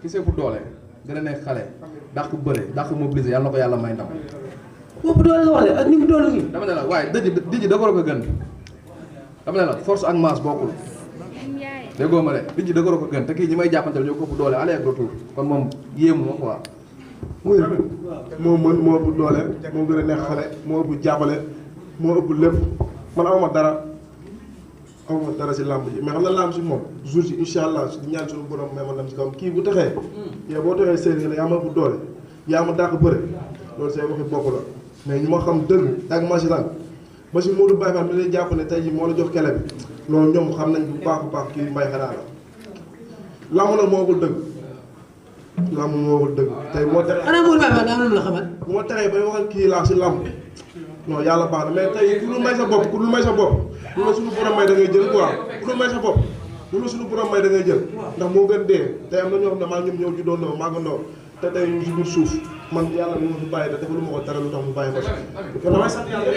ki see fu doole gën a nekk xale dàq bëre dàq mobiliser yàlla na ko yàlla may ndam. boobu doole nga wax de ak ni mu doole nii. dama ne la waaye dëj da ko gën dama ne la force ak masse bokkul déggoo ma de dëj da ko gën te kii ñi may jàppanteel ñoo ko ëpp doole aller ak retour kon moom yéemu ma quoi. muy moo mën moo ëpp doole moo gën a nekk xale moo ëpp jàppale moo ëpp lépp man awma dara si làmb ji mais xam na làmb si moom jour si incha allah di ñaan suñu borom may ma dem si kawam kii bu taxee yow boo taxee seen ne yaa ma ëpp doole yaa ma dàq bëre loolu say waxi bopp la mais ñu ma xam dëgg ak masilan ba si Modou Baye Fall mi lay jàpp ne tey jii moo la jox kele bi loolu ñoom xam nañ bu baax kii mbay xanaa la làmb nag moo waxul dëgg làmb moo waxul dëgg tey moo taxee ana Modou Baye Fall nga am lu la xamal bu ma taxee bay wax ak kii laa si làmb non yàlla baax na mais tey ku dul may sa bopp lu la suñu borom may da ngay jël quoi ku dul may sa bopp lu la suñu borom may da ngay jël ndax moo gën dee tey am na ñoo xam ne maa ñoom ñëw juddoo ndoo maa ndoo te tey ñu si biir suuf man yàlla ni ma fi bàyyi te defalu ma ko dara lu tax mu bàyyi ma si. kon damay sant yàlla